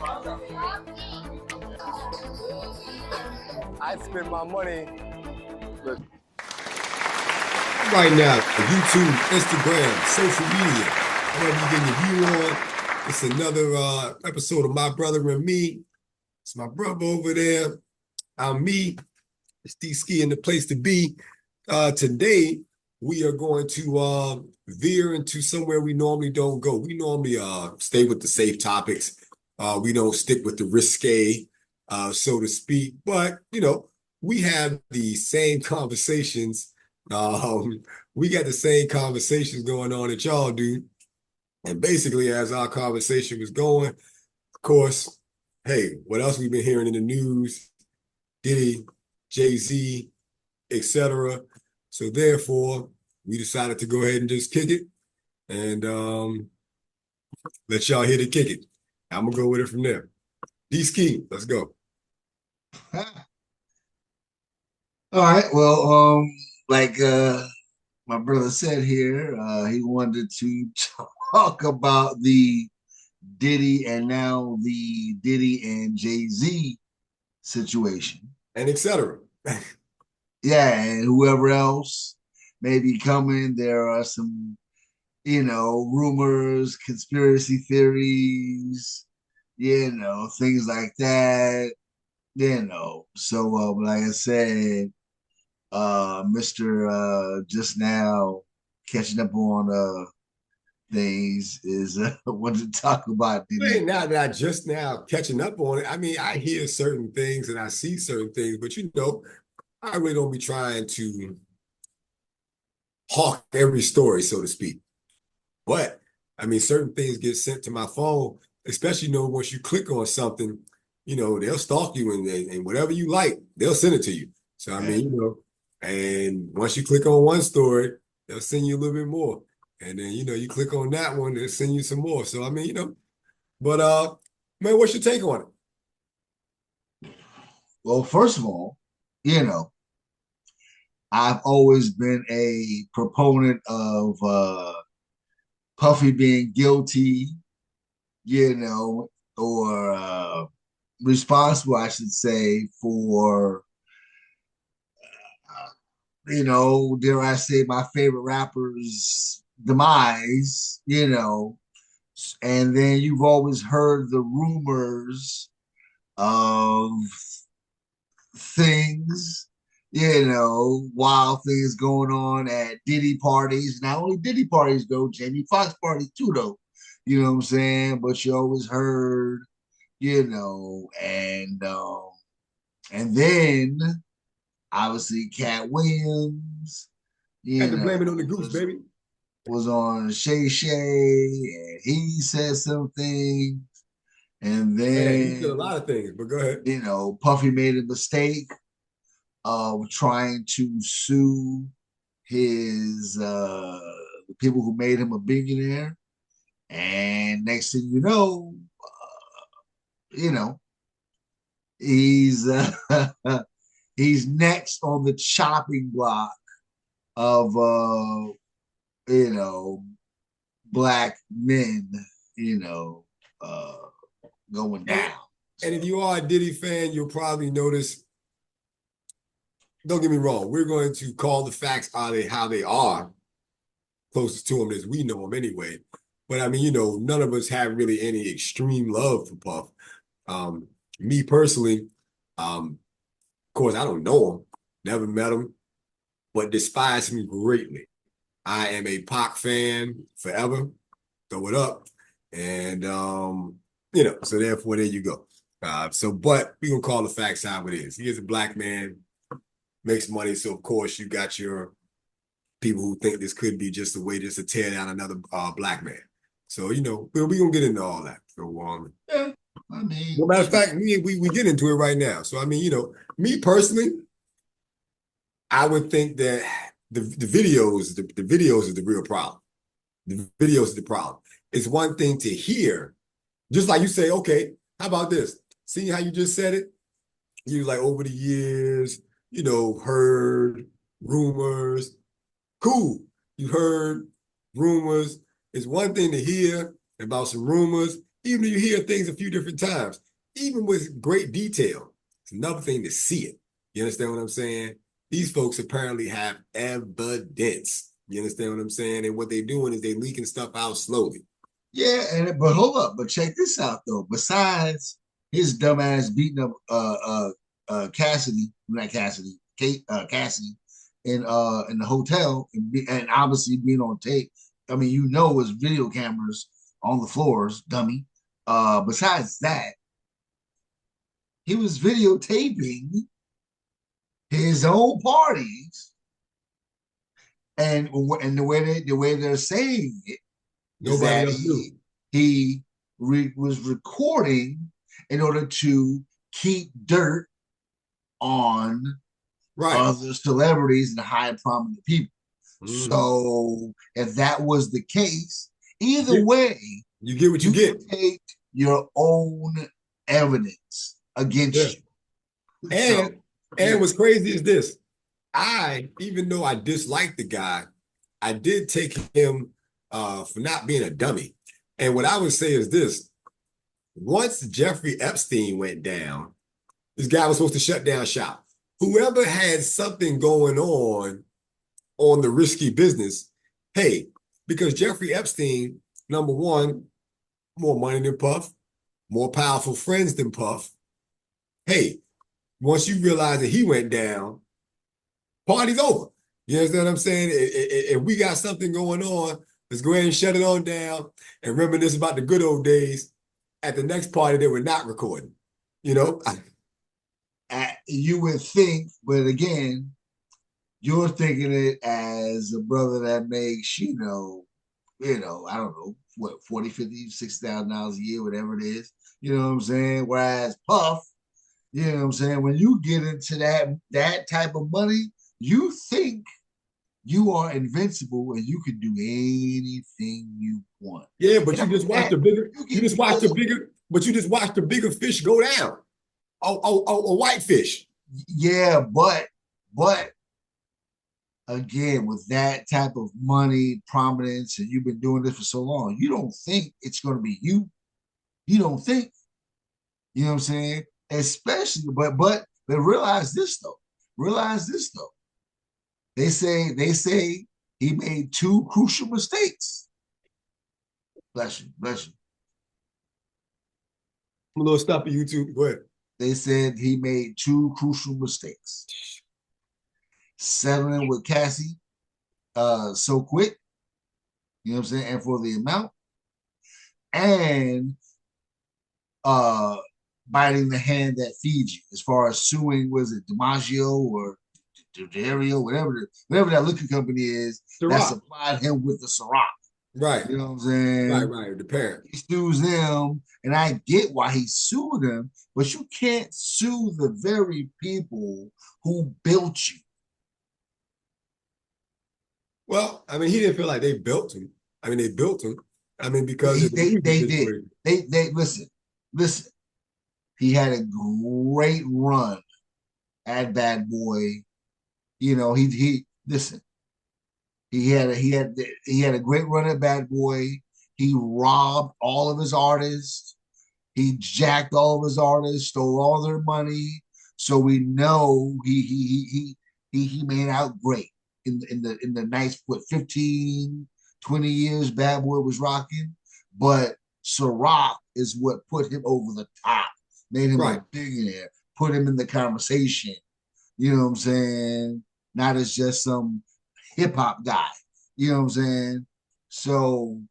I spend my money. Right now, YouTube, Instagram, social media, whatever you getting your view on. It's another episode of My Brother and Me. It's my brother over there. I'm me. It's TedSki and the place to be. Today, we are going to veer into somewhere we normally don't go. We normally stay with the safe topics. We don't stick with the risque, so to speak. But, we have the same conversations. We got the same conversations going on that y'all do. And basically, as our conversation was going, of course, hey, what else we've been hearing in the news? Diddy, Jay-Z, etc. So therefore, we decided to go ahead and just kick it and let y'all hear the kick it. I'm gonna go with it from there. TedSki, let's go. All right. Well, like my brother said here, he wanted to talk about the Diddy and now the Diddy and Jay-Z situation. And etc. Yeah, and whoever else may be coming. There are some, rumors, conspiracy theories, things like that. So like I said, Mr. Just now catching up on things is wanted to talk about Hey, Diddy. now that I just now catching up on it, I mean, I hear certain things and I see certain things, but I really don't be trying to hawk every story, so to speak. But I mean, certain things get sent to my phone, especially once you click on something, they'll stalk you and whatever you like, they'll send it to you. So I mean, and once you click on one story, they'll send you a little bit more. And then, you click on that one, they'll send you some more. So I mean, but man, what's your take on it? Well, first of all, I've always been a proponent of Puffy being guilty, or responsible, I should say, for, dare I say, my favorite rapper's demise, and then you've always heard the rumors of things, wild things going on at Diddy parties. Not only Diddy parties, though, Jamie Foxx parties too, though. You know what I'm saying? But you always heard, and then obviously Cat Williams, Had to blame it on the goose, baby. was on Shay Shay, and he said something, and Man, he said a then lot of things, but go ahead. Puffy made a mistake of trying to sue the people who made him a billionaire, and next thing you know, he's he's next on the chopping block of black men, going down. And if you are a Diddy fan, you'll probably notice, don't get me wrong, we're going to call the facts how they are, closest to them as we know them anyway. But I mean, none of us have really any extreme love for Puff. Me personally, of course, I don't know him, never met him, but despise him greatly. I am a Pac fan forever. Throw it up. And, so therefore, there you go. But we're going to call the facts how it is. He is a black man, makes money. So, of course, you got your people who think this could be just a way just to tear down another black man. So, we're going to get into all that. So, yeah, I mean, well, matter of fact, we get into it right now. So, I mean, me personally, I would think that the videos is the real problem. The videos is the problem. It's one thing to hear, just like you say, okay, how about this? See how you just said it? You like over the years, heard rumors. Cool. You heard rumors. It's one thing to hear about some rumors. Even though you hear things a few different times, even with great detail, it's another thing to see it. You understand what I'm saying? These folks apparently have evidence. You understand what I'm saying? And what they're doing is they're leaking stuff out slowly. Yeah, but hold up, but check this out though. Besides his dumbass beating up Cassidy, not Cassidy, Kate Cassidy in the hotel and obviously being on tape. I mean, you know, it's video cameras on the floors, dummy. Besides that, he was videotaping his own parties, and the way they're saying it is Nobody that else knew. he was recording in order to keep dirt on Right. other celebrities and high prominent people. Mm-hmm. So if that was the case, either way, you get what you get. Take your own evidence against you. And what's crazy is this. Even though I disliked the guy, I did take him for not being a dummy. And what I would say is this. Once Jeffrey Epstein went down, this guy was supposed to shut down shop. Whoever had something going on the risky business, hey, because Jeffrey Epstein, number one, more money than Puff, more powerful friends than Puff. Hey, once you realize that he went down, party's over. You understand what I'm saying? If we got something going on, let's go ahead and shut it on down and reminisce about the good old days at the next party that we're not recording. You know? You would think, but again, you're thinking it as a brother that makes, I don't know, what, 40, 50, $60,000 a year, whatever it is. You know what I'm saying? Whereas Puff, you know what I'm saying? When you get into that type of money, you think you are invincible and you can do anything you want. Yeah, but you just watch the bigger fish go down. A white fish. Yeah, but again, with that type of money, prominence, and you've been doing this for so long, you don't think it's going to be you. You don't think. You know what I'm saying? Especially, but realize this though. They say he made two crucial mistakes. Bless you. I'm a little stop at YouTube. Go ahead. They said he made two crucial mistakes. Settling with Cassie so quick, you know what I'm saying, and for the amount, and biting the hand that feeds you as far as suing, was it DiMaggio or Dario, whatever that liquor company is that supplied him with the Ciroc. Right. You know what I'm saying? Right. The parent. He sues them, and I get why he sued them, but you can't sue the very people who built you. Well, I mean, he didn't feel like they built him. I mean, they built him. I mean, because they did. They listen. He had a great run at Bad Boy. You know, he listen. He had a great run at Bad Boy. He robbed all of his artists. He jacked all of his artists, stole all their money. So we know he made out great in the nice 15, 20 years Bad Boy was rocking. But Ciroc is what put him over the top, made him a billionaire, put him in the conversation. You know what I'm saying? Not as just some hip hop guy. You know what I'm saying? So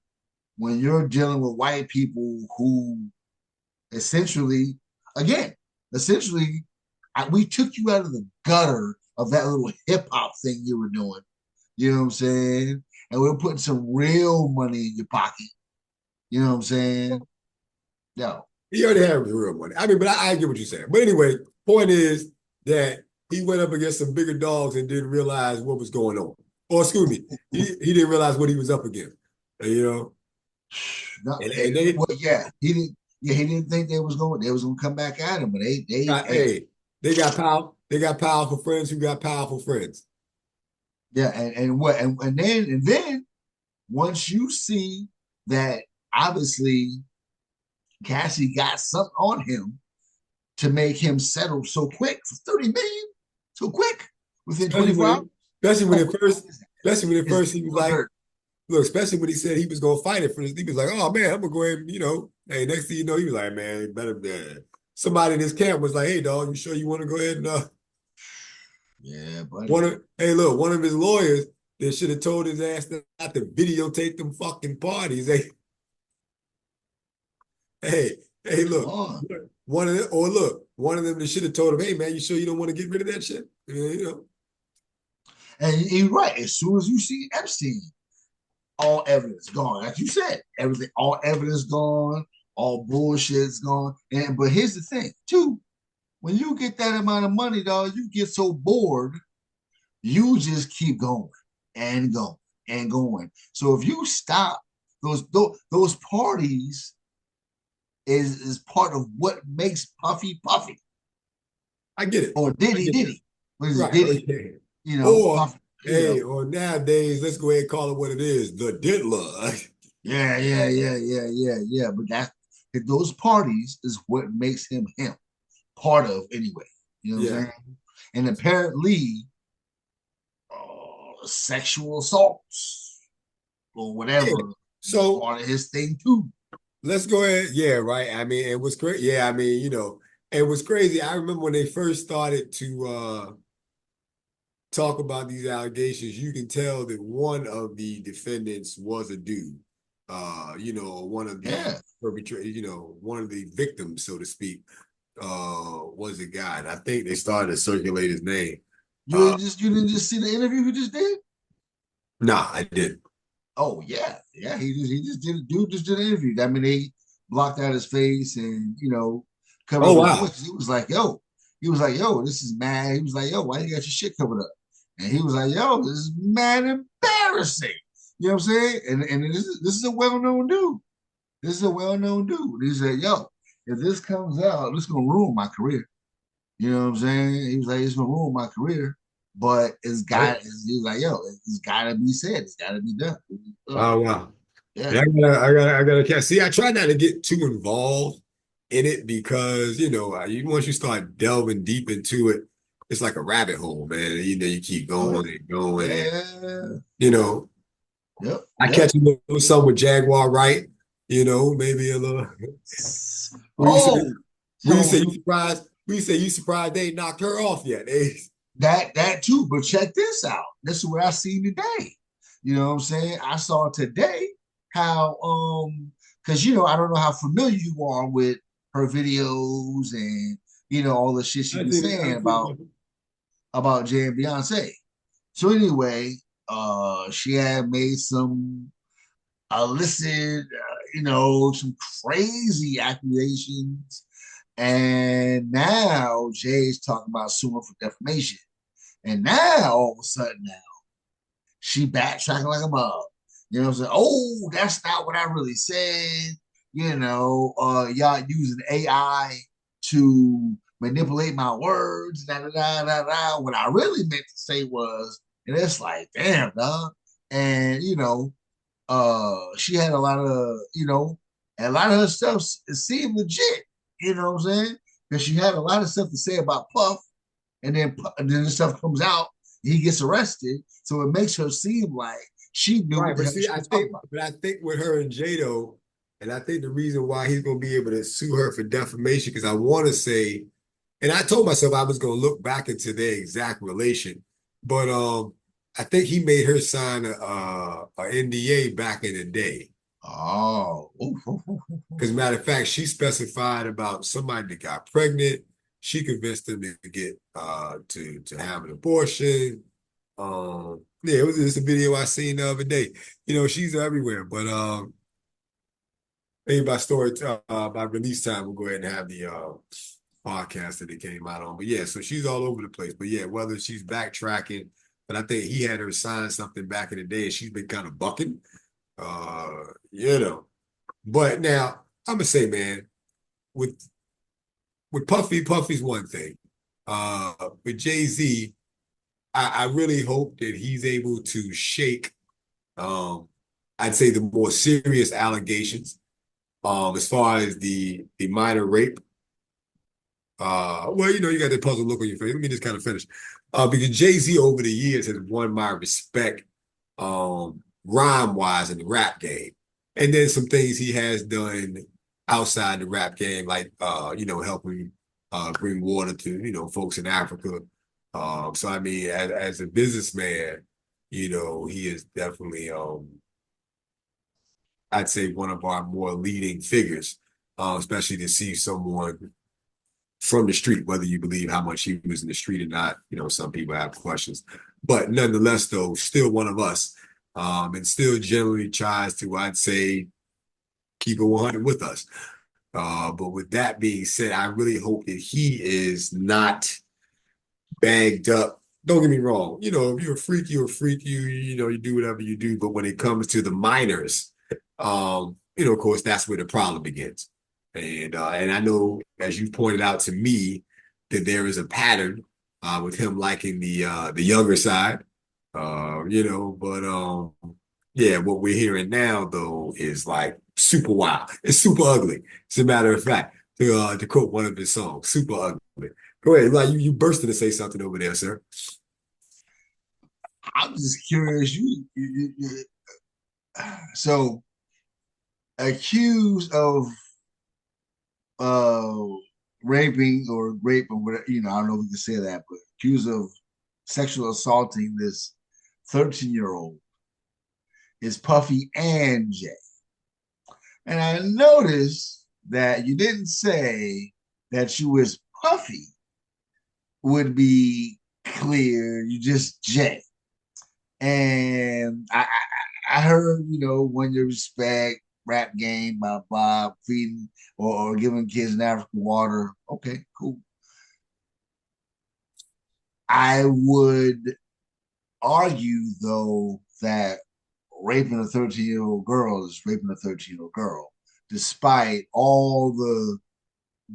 when you're dealing with white people who essentially, we took you out of the gutter of that little hip hop thing you were doing. You know what I'm saying? And we're putting some real money in your pocket. You know what I'm saying? No. He already had real money. I mean, but I get what you're saying. But anyway, point is that he went up against some bigger dogs and didn't realize what was going on. Or excuse me, he didn't realize what he was up against. You know? No, he didn't. Yeah, he didn't think they was going to come back at him, but they got power. They got powerful friends who got powerful friends. Yeah, and then once you see that, obviously Cassie got something on him to make him settle so quick for 30 million, so quick within Especially 24 hours. especially when Oh, at first, it's he was real like, dirt. look, especially when he said he was gonna fight it for this. He was like, oh man, I'm gonna go ahead and, hey, next thing you know, he was like, man, better somebody in his camp was like, hey dog, you sure you want to go ahead and Yeah, buddy. one of his lawyers that should have told his ass not to videotape them fucking parties. Hey, hey, Come look, on. one of them that should have told him, hey man, you sure you don't want to get rid of that shit? And you're right. As soon as you see Epstein, all evidence gone. Like you said, everything, all evidence gone, all bullshit's gone. And but here's the thing, too. When you get that amount of money, dog, you get so bored, you just keep going and going and going. So if you stop those parties is part of what makes Puffy Puffy I get it. or I Diddy get that. Diddy. What is it, Right. Diddy? Okay. Or Puffy. or nowadays, let's go ahead and call it what it is, the Diddler. Yeah. But those parties is what makes him him. Part of anyway. You know what I'm Yeah. saying? And apparently, sexual assaults or Yeah. whatever is So part of his thing too. let's go ahead. Yeah, right. I mean, it was great. Yeah, I mean, it was crazy. I remember when they first started to talk about these allegations, you can tell that one of the defendants was a dude. One of the Yeah. perpetrators, one of the victims, so to speak, was a guy. And I think they started to circulate his name. You didn't just see the interview he just did? Nah, I didn't. Oh yeah. He just did dude just did an interview. I mean, they blocked out his face and covered Oh up his wow. voice. He was like, yo, this is mad. He was like, yo, why you got your shit covered up? And he was like, yo, this is mad embarrassing. You know what I'm saying? And this is a well-known dude. This is a well-known dude. And he said, yo, if this comes out, this is gonna ruin my career. You know what I'm saying? He was like, it's gonna ruin my career. But Oh, he was like, yo, it's gotta be said, it's gotta be done. oh wow. Yeah. Yeah, I gotta catch. See, I try not to get too involved in it because once you start delving deep into it, it's like a rabbit hole, man. And, you keep Oh, going and going, and yeah. you know, I Yep. catch a little something with Jaguar, right? Maybe a little. When you say Oh, when you say so you surprised, when you say you surprised they ain't knocked her off yet. that too, but check this out. This is what I seen today. You know what I'm saying? I saw today how because I don't know how familiar you are with her videos and all the shit she I been seen it. saying I seen it. about Jay and Beyonce. So anyway, she had made some illicit, some crazy accusations. And now Jay's talking about suing for defamation. And now all of a sudden now she backtracking like a mug. You know what I'm saying? Oh, that's not what I really said. Y'all using AI to manipulate my words. Da, da, da, da, da. What I really meant to say was, and it's like, damn, dog. And she had a lot of her stuff seemed legit. You know what I'm saying? Because she had a lot of stuff to say about Puff, and then the stuff comes out, he gets arrested, so it makes her seem like she knew Right, what the but hell see, she was talking about. I think with her and Jado, and I think the reason why he's gonna be able to sue her for defamation, because I want to say, and I told myself I was gonna look back into their exact relation, but I think he made her sign a NDA back in the day. Oh, Because matter of fact, she specified about somebody that got pregnant. She convinced them to get to have an abortion. Yeah, it was just a video I seen the other day. She's everywhere. But maybe by release time, we'll go ahead and have the podcast that it came out on. But yeah, so she's all over the place. But yeah, whether she's backtracking, but I think he had her sign something back in the day, and she's been kind of bucking. Uh, you know. But now I'm gonna say, man, with Puffy's one thing. With Jay-Z, I really hope that he's able to shake I'd say the more serious allegations. As far as the minor rape, well, you got that puzzle look on your face. Let me just kind of finish. Because Jay-Z over the years has won my respect, rhyme-wise in the rap game. And then some things he has done outside the rap game, like helping bring water to, folks in Africa. So I mean, as a businessman, he is definitely I'd say one of our more leading figures, especially to see someone from the street, whether you believe how much he was in the street or not. Some people have questions, but nonetheless, though, still one of us, and still generally tries to, I'd say, keep it 100 with us. But with that being said, I really hope that he is not bagged up. Don't get me wrong. If you're a freak, you're a freak. You do whatever you do. But when it comes to the minors, of course, that's where the problem begins. And I know, as you pointed out to me, that there is a pattern with him liking the younger side. But yeah, what we're hearing now though is like super wild. It's super ugly. As a matter of fact, to quote one of his songs, super ugly. Go ahead, like you bursted to say something over there, sir. I'm just curious. So accused of uh raping or rape or whatever, I don't know if we can say that, but accused of sexual assaulting this 13-year-old is Puffy and Jay. And I noticed that you didn't say that you wish Puffy would be clear, you just Jay. And I heard, Won Your Respect, rap game by Bob, feeding or giving kids in Africa water. Okay, cool. I would argue, though, that raping a 13-year-old girl is raping a 13-year-old girl, despite all the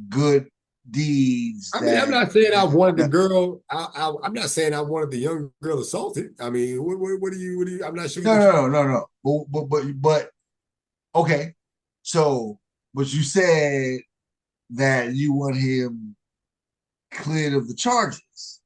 good deeds I mean, I'm that. not saying I wanted the girl. I'm not saying I wanted the young girl assaulted. I mean, what do you? I'm not sure No, that you. no, no, no, no. But okay. So, but you said that you want him cleared of the charges.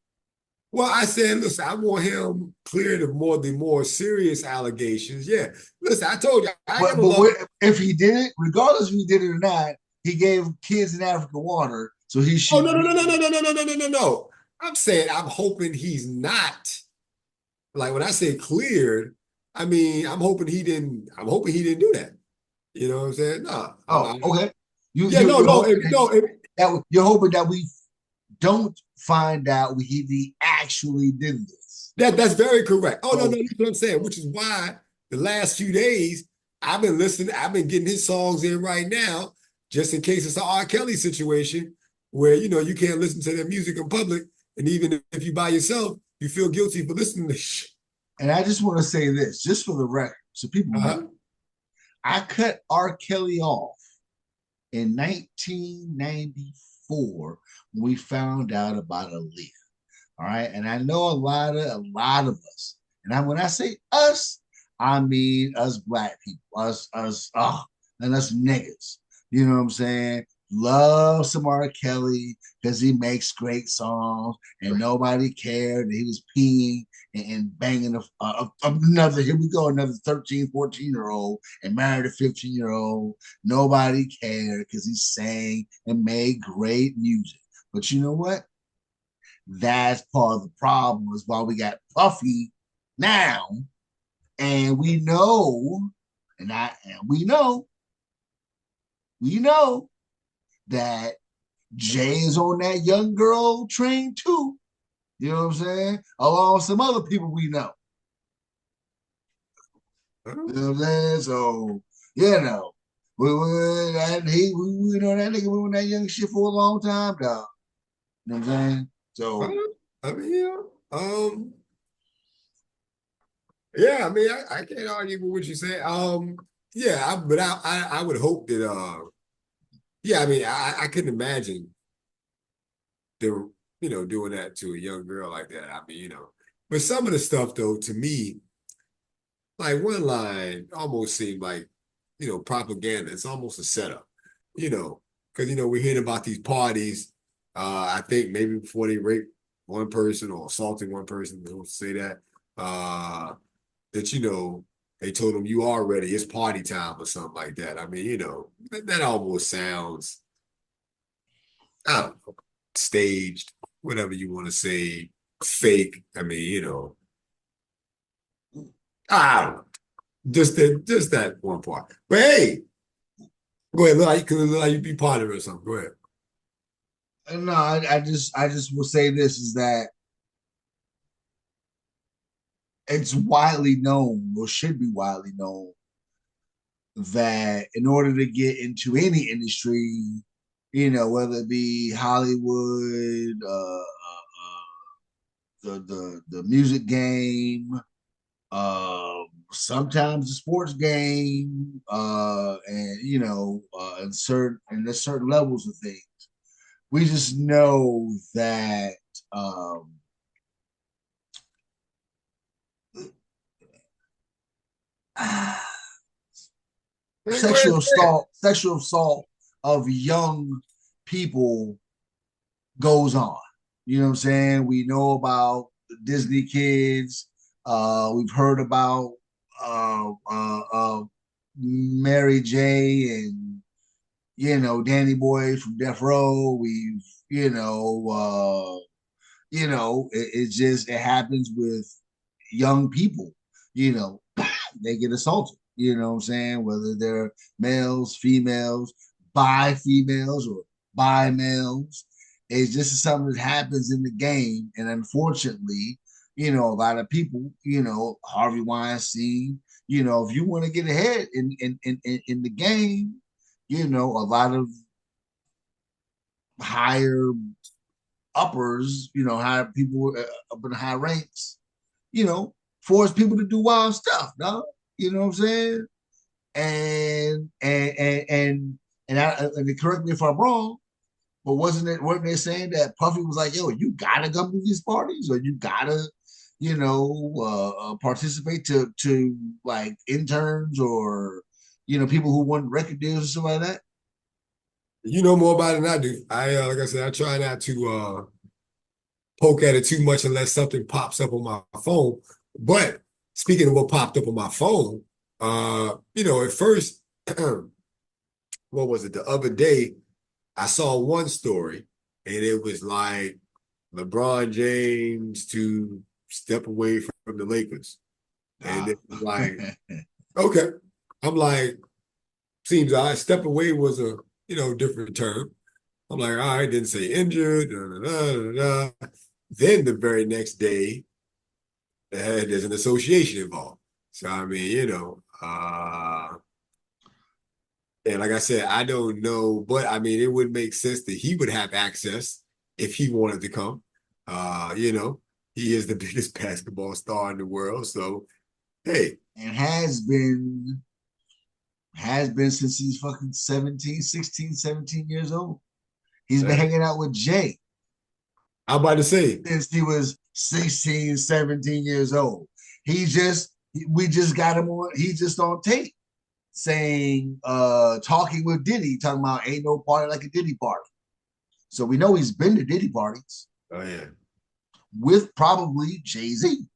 Well, I said, listen, I want him cleared of the more serious allegations. Yeah, listen, I told you I But gotta love. if he did it, regardless if he did it or not, he gave kids in Africa water, so he Oh should no no no no be. no no no no no no no no. I'm saying I'm hoping he's not. Like when I say cleared, I mean I'm hoping he didn't. I'm hoping he didn't do that. You know what I'm saying? No, Oh, okay. You yeah, you no, you're no, hoping no. that you're hoping that we don't find out he actually did this. That's very correct. Oh no, no, Okay. that's what I'm saying. Which is why the last few days I've been listening. I've been getting his songs in right now, just in case it's an R. Kelly situation where you can't listen to their music in public, and even if you by yourself, you feel guilty for listening to shit. And I just want to say this, just for the record, so people know, Uh-huh. I cut R. Kelly off in 1994 when we found out about Aaliyah. All right, and I know a lot of us, and when I say us, I mean us black people, and us niggas. You know what I'm saying? Love some R. Kelly because he makes great songs, and nobody cared that he was peeing and banging another. Here we go, another 13, 14-year-old and married a 15-year-old. Nobody cared because he sang and made great music. But you know what? That's part of the problem is why we got Puffy now, and we know, and we know that Jay is on that young girl train too. You know what I'm saying? Along with some other people we know. You know what I'm saying? So we know that nigga been on that young shit for a long time, dog. You know what I'm saying? So I mean, yeah, I mean, I can't argue with what you say. Yeah, but I would hope that yeah, I mean, I couldn't imagine them, doing that to a young girl like that. I mean, but some of the stuff though, to me, like one line almost seemed like propaganda. It's almost a setup, because we're hearing about these parties. I think maybe before they rape one person or assaulting one person, they don't say that. That they told them you are ready, it's party time or something like that. I mean, that almost sounds, I don't know, staged, whatever you want to say, fake. I mean, I don't know. Just that one part. But hey, go ahead, look like you be part of it or something. Go ahead. No, I just will say this is that it's widely known, or should be widely known, that in order to get into any industry, whether it be Hollywood, the music game, sometimes the sports game, and and there's certain levels of things. We just know that Go ahead, say it. sexual assault of young people goes on. You know what I'm saying? We know about the Disney kids. We've heard about Mary J. and Danny Boy from Death Row. We've it happens with young people. They get assaulted. You know what I'm saying? Whether they're males, females, bi females, or bi males. It's just something that happens in the game. And unfortunately, a lot of people, Harvey Weinstein, if you want to get ahead in the game, a lot of higher uppers, higher people up in high ranks, force people to do wild stuff, no? You know what I'm saying? And correct me if I'm wrong, but weren't they saying that Puffy was like, yo, you gotta come to these parties, or you gotta, participate to like interns, or people who won record deals or something like that? You know more about it than I do. Like I said, I try not to poke at it too much unless something pops up on my phone. But speaking of what popped up on my phone, at first, what was it? The other day, I saw one story, and it was like LeBron James to step away from the Lakers. And it was like, okay. I'm like, seems all right. Step away was a, different term. I'm like, all right, didn't say injured. Da, da, da, da, da. Then the very next day, there's an association involved. So I mean, and like I said, I don't know, but I mean, it would make sense that he would have access if he wanted to come. He is the biggest basketball star in the world. So hey, And has been since he's fucking 16, 17 years old. He's been hanging out with Jay I'm about to say, since he was 16, 17 years old. We just got him on, he's just on tape saying, talking with Diddy, talking about ain't no party like a Diddy party. So we know he's been to Diddy parties. Oh yeah. With probably Jay-Z.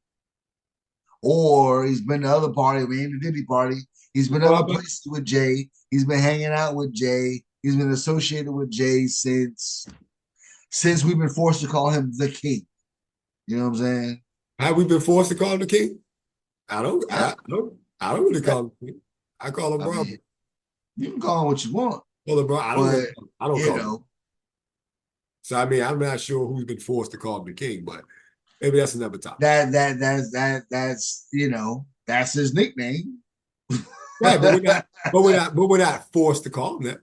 Or he's been to other party, we ain't a Diddy party. He's been other places with Jay. He's been hanging out with Jay. He's been associated with Jay since we've been forced to call him the king. You know what I'm saying? Have we been forced to call him the king? I don't. Yeah. I don't really call him king. I call him brother. You can call him what you want. Well, bro, I don't call him. So I mean, I'm not sure who's been forced to call him the king, but maybe that's another topic. That's his nickname. Right, we're not forced to call him that.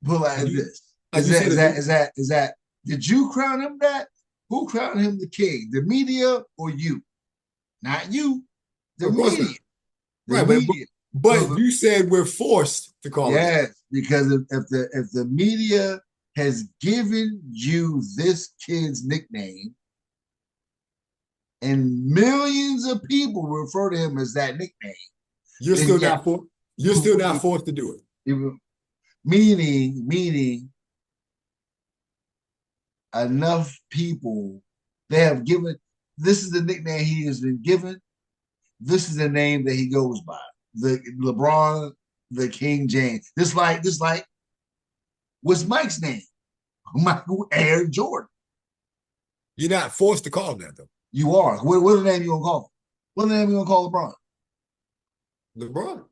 But like this. Is that did you crown him that? Who crowned him the king? The media or you? Not you. The media. Right, media. But you said we're forced to call him. Yes, because if the media has given you this kid's nickname, and millions of people refer to him as that nickname, You're then still yeah, not for. You're still not forced to do it. meaning enough people they have given. This is the nickname he has been given. This is the name that he goes by. The LeBron, the King James. This like what's Mike's name? Michael Air Jordan. You're not forced to call him that though. You are. What the name you gonna call him? What the name you gonna call LeBron? LeBron.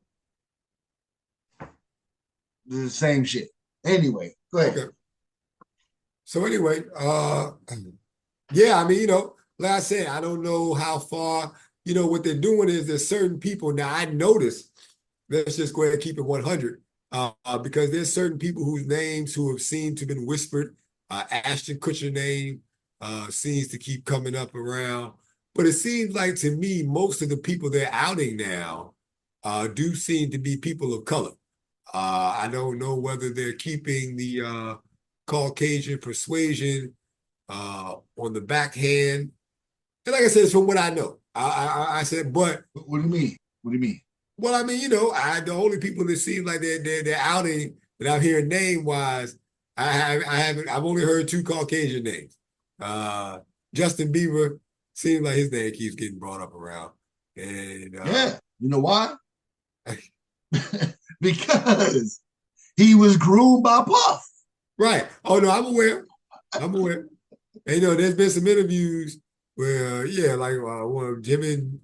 The same shit. Anyway, go ahead. Okay. So anyway, yeah, I mean, like I said, I don't know how far, what they're doing is there's certain people. Now I noticed, let's just go ahead and keep it 100, because there's certain people whose names who have seemed to have been whispered. Ashton Kutcher name seems to keep coming up around. But it seems like to me, most of the people they're outing now do seem to be people of color. I don't know whether they're keeping the Caucasian persuasion on the backhand. And like I said, it's from what I know. I said, but What do you mean? What do you mean? well, I mean, the only people that seem like they're outing that I'm hearing name wise, I've only heard two Caucasian names. Justin Bieber seems like his name keeps getting brought up around, and yeah, you know why? Because he was groomed by Puff. right. Oh no, I'm aware. I'm aware. And there's been some interviews where, yeah, like when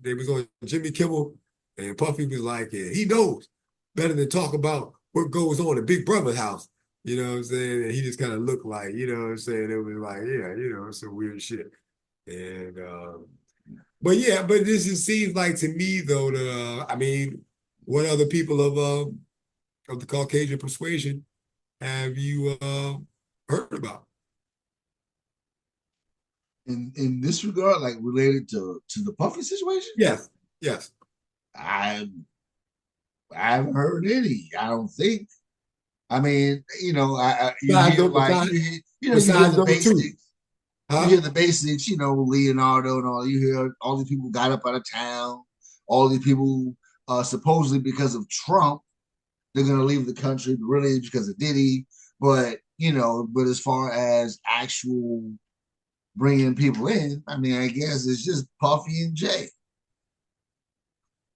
they was on Jimmy Kimmel, and Puffy was like, yeah, he knows better than talk about what goes on in Big Brother's house. You know what I'm saying? And he just kind of looked like, you know what I'm saying? It was like, yeah, some weird shit. And but yeah, but this just seems like to me though, I mean, what other people of the Caucasian persuasion have you heard about? In this regard, like related to the Puffy situation, Yes, yes. I haven't heard any. I don't think. I mean, you Besides, hear those- like besides, you hear besides the those two, basics. You huh? hear the basics, Leonardo and all. You hear all these people got up out of town. All these people, supposedly because of Trump, they're gonna leave the country. But really, it's because of Diddy. But as far as actual bringing people in, I mean, I guess it's just Puffy and Jay.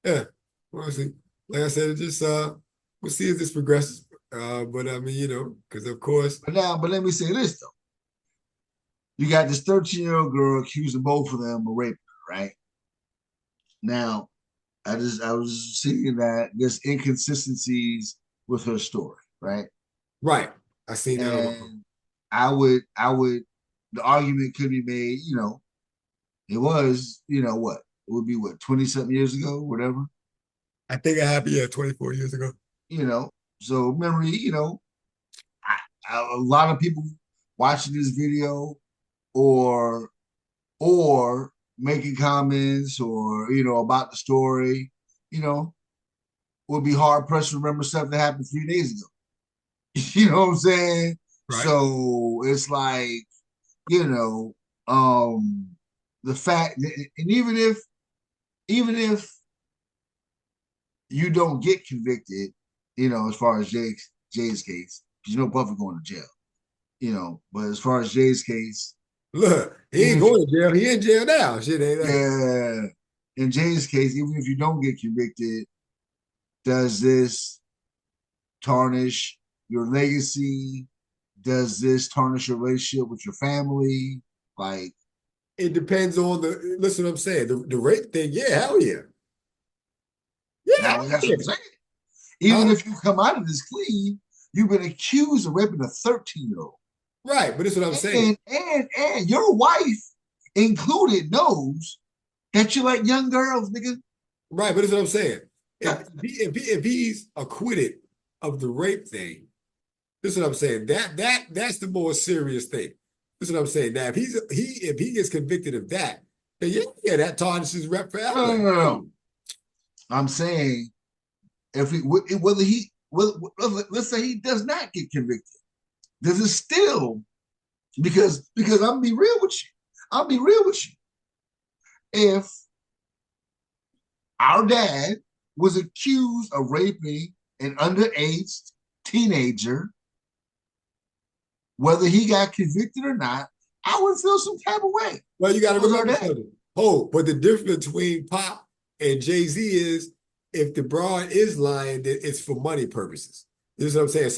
Yeah. We'll see. Like I said, it just we'll see as this progresses. But I mean, because of course, But let me say this though: you got this 13-year-old girl accusing both of them of raping her, right? Now, I was seeing that there's inconsistencies with her story, right? right. I seen that on my phone. And I would the argument could be made, it was, what? It would be what, 20 something years ago, whatever. I think I happened, yeah, 24 years ago. You know, so memory, a lot of people watching this video or making comments or about the story, you know, would be hard pressed to remember stuff that happened 3 days ago. You know what I'm saying? Right. So it's like, you know, the fact, and even if you don't get convicted, as far as Jay's case, because Puffy going to jail, but as far as Jay's case, Look, he even ain't if you, going to jail. He in jail now. Shit ain't that. yeah, in Jay's case, even if you don't get convicted, does this tarnish your legacy? Does this tarnish your relationship with your family? Like, It depends on listen what I'm saying. The rape thing, yeah, hell yeah. Yeah, now hell that's what yeah. I'm saying. Even Huh? if you come out of this clean, you've been accused of raping a 13-year-old. Right, but this is what I'm saying. And your wife included knows that you like young girls, nigga. Right, but this is what I'm saying. If he's acquitted of the rape thing, this is what I'm saying. That's the more serious thing. This is what I'm saying. Now, if he gets convicted of that, then yeah, that tarnishes rep forever. No. I'm saying if he whether he let's say he does not get convicted, does it still because I'm be real with you. I'll be real with you. If our dad was accused of raping an underage teenager, whether he got convicted or not, I would feel some type of way. Well, you got to remember something. Oh, but the difference between Pop and Jay-Z is if the broad is lying, then it's for money purposes. This is what I'm saying.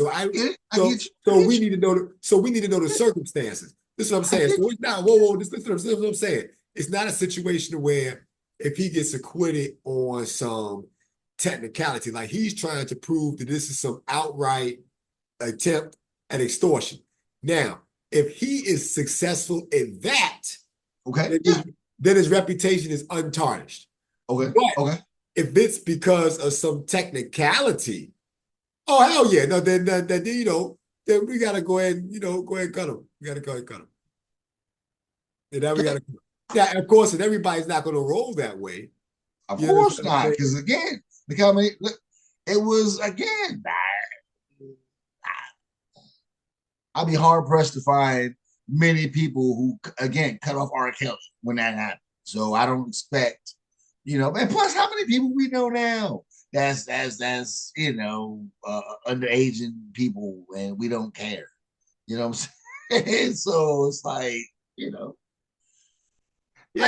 We need to know. We need to know the circumstances. This is what I'm saying. So it's not. Whoa. This is what I'm saying. It's not a situation where if he gets acquitted on some technicality, like he's trying to prove that this is some outright attempt at extortion. Now, if he is successful in that, okay, then his reputation is untarnished. Okay. But if it's because of some technicality, oh hell yeah, no, then then we gotta go ahead and cut him. We gotta go ahead and cut him. And then we gotta, yeah, of course, and everybody's not gonna roll that way. Of course not, because again, it was again. I'd be hard pressed to find many people who again cut off R. Kelly when that happened. So I don't expect, and plus how many people we know now that's underage people and we don't care. You know what I'm saying? So it's like, yeah,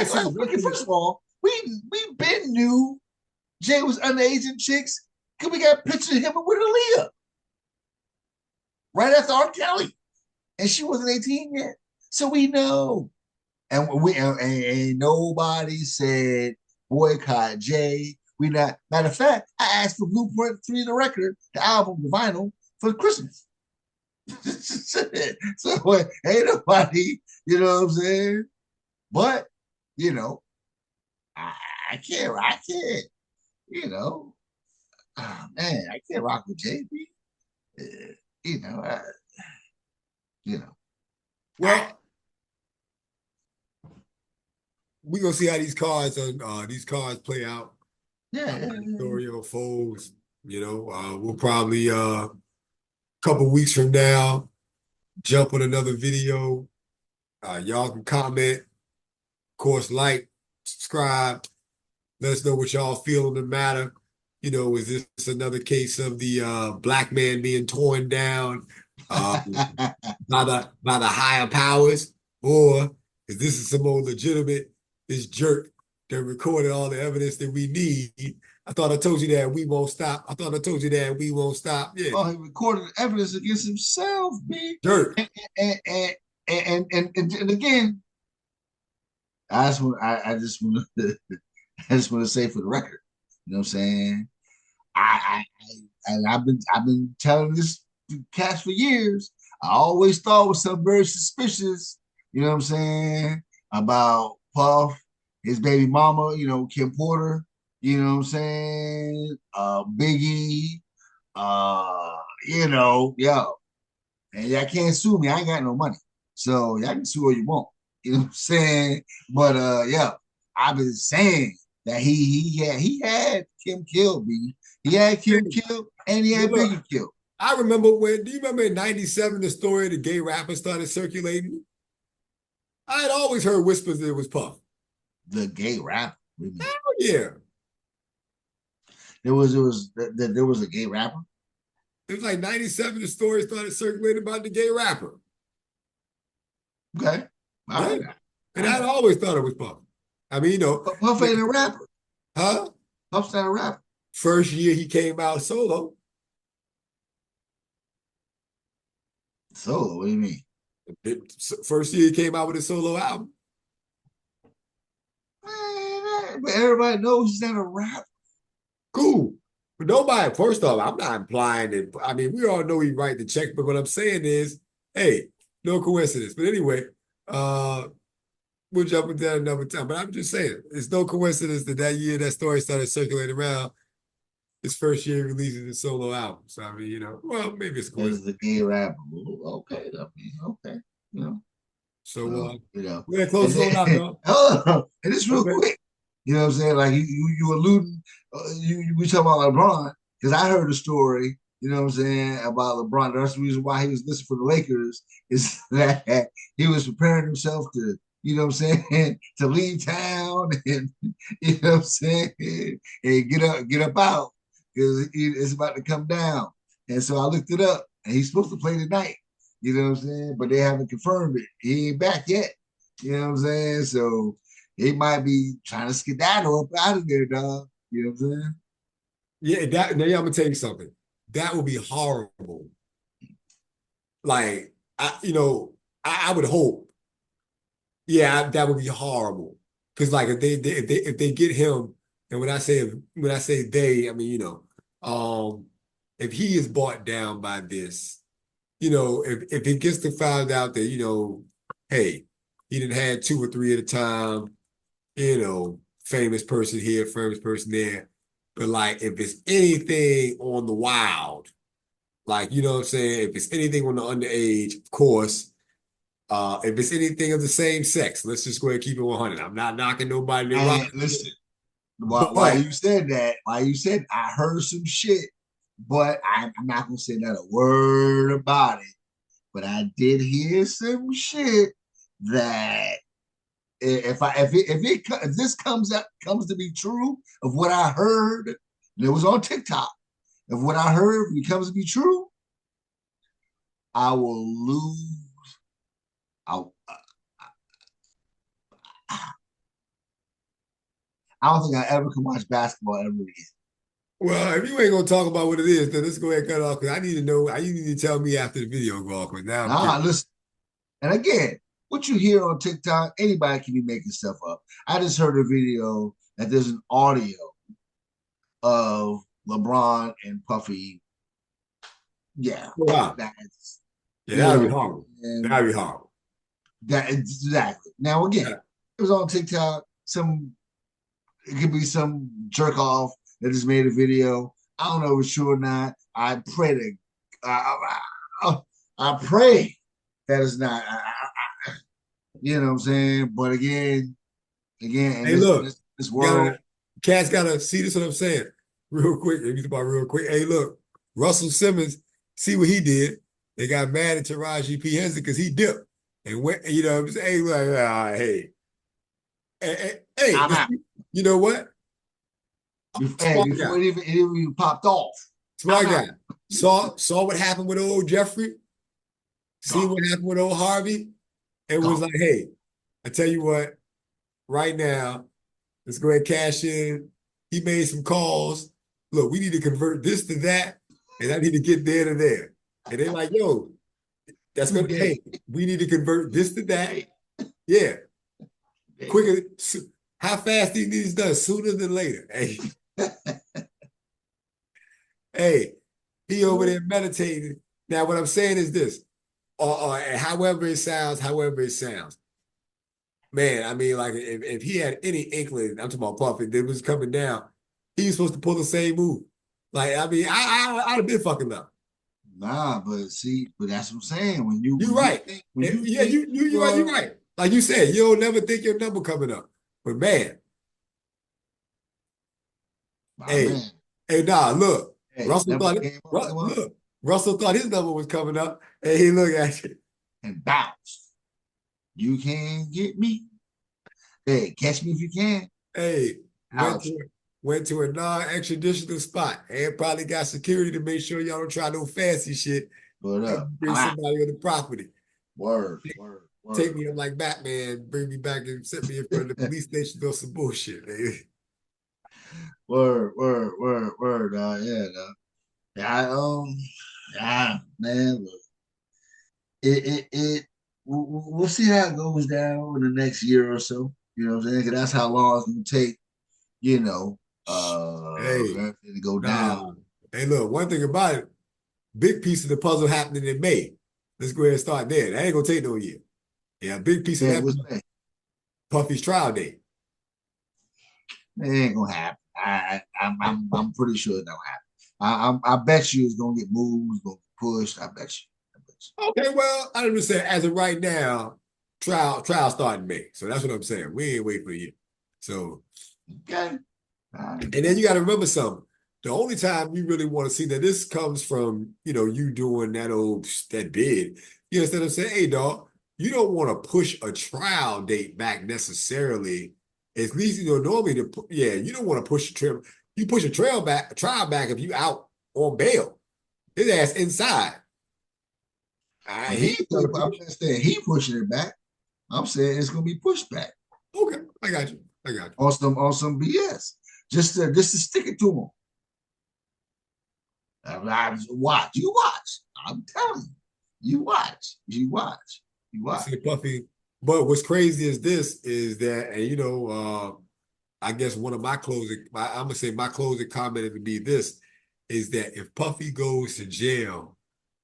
first of all, we been knew Jay was underage in chicks because we got pictures of him with Aaliyah right after R. Kelly, and she wasn't 18 yet, so we know. And and nobody said boycott Jay. We not. Matter of fact, I asked for Blueprint 3, the record, the album, the vinyl, for Christmas. So ain't nobody, you know what I'm saying? But I can't, oh, man, I can't rock with JB. Well, we gonna see how these cards play out. Yeah. Story unfolds. We'll probably a couple weeks from now jump on another video. Y'all can comment, of course, like, subscribe. Let us know what y'all feel on the matter. Is this another case of the black man being torn down by the higher powers, or is this some more legitimate? This jerk that recorded all the evidence that we need. I thought I told you that we won't stop. Yeah. Oh, he recorded evidence against himself, man. Jerk. And again, I just want to say for the record, you know what I'm saying? I've been telling this cast for years. I always thought it was something very suspicious, you know what I'm saying, about Puff, his baby mama, Kim Porter, you know what I'm saying, Biggie, yo. And y'all can't sue me. I ain't got no money. So y'all can sue all you want. You know what I'm saying? But I've been saying that he had Kim killed, B. He had Kim killed and he had Biggie killed. I remember do you remember in 97 the story of the gay rapper started circulating? I had always heard whispers that it was Puff. The gay rapper? Hell yeah. There was a gay rapper? It was like 97 the story started circulating about the gay rapper. Okay. All right. And I'd always thought it was Puff. I mean, But Puff ain't a rapper. Huh? Puff's not a rapper. First year he came out solo. Solo? What do you mean? First year he came out with a solo album. Man, but everybody knows he's not a rapper. Cool. But nobody, first off, I'm not implying that, I mean, we all know he write the check, but what I'm saying is, hey, no coincidence. But anyway, we'll jump into that another time. But I'm just saying, it's no coincidence that year that story started circulating around, his first year releasing his solo album. So, I mean, well, maybe it's coincidence. The gay rapper. Okay. Okay. So, we're going to close it on out, y'all. And it's real quick. You know what I'm saying? Like you alluding, we talking about LeBron, because I heard a story, you know what I'm saying, about LeBron. That's the reason why he was listed for the Lakers, is that he was preparing himself to, you know what I'm saying, to leave town down and you know what I'm saying, and get up out because it's about to come down. And so I looked it up, and he's supposed to play tonight. You know what I'm saying? But they haven't confirmed it. He ain't back yet. You know what I'm saying? So they might be trying to skedaddle up out of there, dog. You know what I'm saying? Yeah, now I'm gonna tell you something. That would be horrible. Like, I would hope. Yeah, that would be horrible. Because like if they get him, and when I say they, I mean, if he is brought down by this, if it gets to find out that, hey, he didn't had two or three at a time, famous person here, famous person there. But like if it's anything on the wild, like, you know what I'm saying? If it's anything on the underage, of course. If it's anything of the same sex, let's just go ahead and keep it 100. I'm not knocking nobody. They rock. And listen, why But you said that? Why you said I heard some shit, but I'm not gonna say not a word about it. But I did hear some shit that if this comes to be true of what I heard, and it was on TikTok, of what I heard becomes to be true, I will lose. I don't think I ever can watch basketball ever again. well, if you ain't gonna talk about what it is, then let's go ahead and cut it off because I need to know. You need to tell me after the video go off. Because now I'm Nah, curious. listen. And again, what you hear on TikTok, anybody can be making stuff up. I just heard a video that there's an audio of LeBron and Puffy. Yeah, Wow. that's Yeah, you that'd be know, horrible. and That'd be horrible. that exactly. Now again, Yeah. it was on TikTok. It could be some jerk off that just made a video. I don't know if it's true or not. I pray to, I pray that it's not. You know what I'm saying? But again, in Hey, this look, this gotta world, cats gotta see this. What I'm saying, real quick. If you about real quick. Hey, look, Russell Simmons. See what he did. They got mad at Taraji P Henson because he dipped and went. You know what I'm saying? Hey, like, hey, I'm out. you know what? Hey, Smart before guy, it even popped off, I'm smart out. guy. Saw what happened with old Jeffrey. See Gone. what happened with old Harvey, and was Gone. like, hey, I tell you what, right now, let's go ahead and cash in. He made some calls. Look, we need to convert this to that, and I need to get there to there. And they're like, yo, that's gonna, Today. hey, we need to convert this to that. Yeah, quicker. How fast do you need this done? Sooner than later. Hey, hey, he over there meditating. Now, what I'm saying is this, or however it sounds. Man, I mean, like if he had any inkling, I'm talking about Puffy, that was coming down, he was supposed to pull the same move. Like, I mean, I'd have been fucking up. Nah, but see, but that's what I'm saying. You're right. When you Yeah, think you're right. You're right. Like you said, you'll never think your number coming up. But man, my hey, man, nah, look, hey, Russell never thought came up with one look, Russell thought his number was coming up, and he look at you. and bounced. You can't get me. Hey, catch me if you can. Hey, went Ouch. to went to a non-extraditional spot and probably got security to make sure y'all don't try no fancy shit. Put up. Bring I'm out. somebody on the property. Word, word, Take word. me up like Batman, bring me back and set me in front of the police station or some bullshit, man. Word. Yeah, dog. Yeah, yeah, man. Look, we'll see how it goes down in the next year or so. You know what I'm saying? 'Cause that's how long it's gonna take. You know, for Hey, everything to go down. nah. Hey, look, one thing about it, big piece of the puzzle happening in May. Let's go ahead and start there. That ain't gonna take no year. Yeah, a big piece of Man, that what's that? Puffy's trial date. It ain't gonna happen. I'm pretty sure it don't happen. I bet you it's gonna get moved, it's gonna get pushed. I bet you. I bet Okay, well, I understand. As of right now, trial starting May. So that's what I'm saying. We ain't waiting for you. So, you. Okay. All right. and then you got to remember something. The only time we really want to see that this comes from, you doing that bid. You understand what I'm saying? Hey, dog, you don't want to push a trial date back necessarily At least, normally, you don't want to push the trail. You push a trial back if you out on bail. His ass inside. I'm just saying he pushing it back. I'm saying it's gonna be pushed back. Okay, I got you. On some BS. Just to stick it to him. Watch. You watch. I'm telling you. You watch. I see Puffy. But what's crazy is that, and I guess one of I'm gonna say my closing comment would be this, is that if Puffy goes to jail,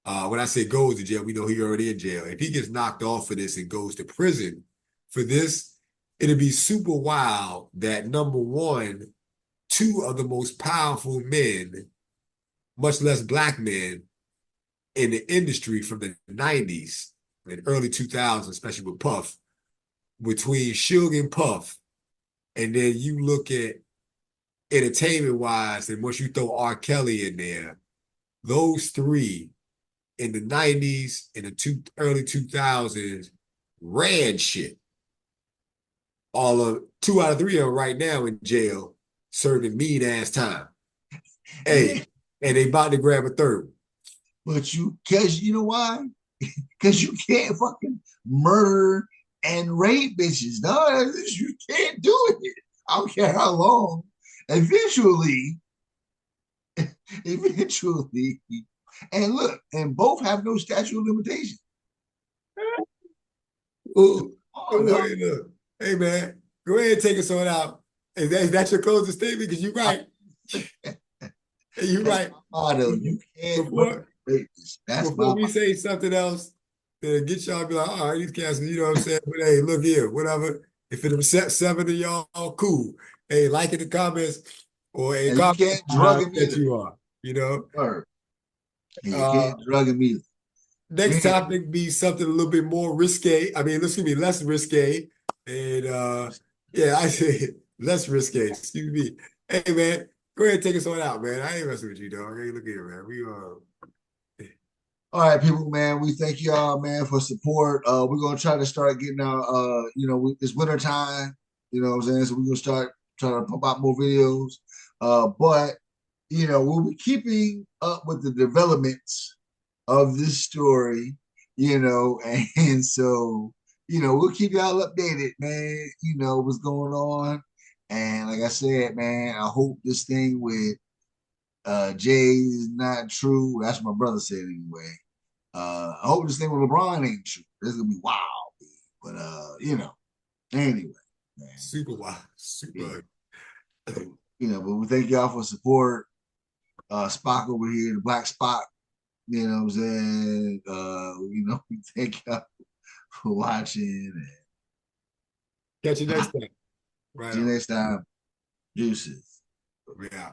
when I say goes to jail, we know he already in jail. If he gets knocked off for this and goes to prison for this, it'd be super wild that number one, two of the most powerful men, much less black men, in the industry from the 90s and early 2000s, especially with Puff, between Suge and Puff, and then you look at entertainment wise, and once you throw R. Kelly in there, those three in the 90s and the early 2000s ran shit. Two out of three of them right now in jail serving mean ass time. Hey, and they about to grab a third. But because you know why? Because you can't fucking murder and rape bitches. No, you can't do it. I don't care how long. Eventually, and look, and both have no statute of limitation. Ooh, hey man, go ahead and take us on out. Is that your closing statement? Because you're right. You're right. You can't before we say something else, then get y'all be like, all right, these cats, you know what I'm saying? But hey, look here, whatever. If it upset seven of y'all, cool. Hey, like in the comments or a comment you can't drug him that you are, You can't drug him either. Next topic be something a little bit more risque. I mean, let's be less risque. And I say less risque. Excuse me. Hey man, go ahead and take us on out, man. I ain't messing with you, dog. Hey, look here, man. All right, people, man. We thank y'all, man, for support. We're gonna try to start getting our it's winter time, you know what I'm saying? So we're gonna start trying to pump out more videos. But we'll be keeping up with the developments of this story, and so we'll keep y'all updated, man. What's going on. And like I said, man, I hope this thing with Jay is not true. That's what my brother said anyway. I hope this thing with LeBron ain't true. This is gonna be wild, but anyway, man. Super wild, super. But we thank y'all for support. Spock over here, the Black Spock. You know what I'm saying? We thank y'all for watching. Catch you next time. See you next time. Deuces. Yeah.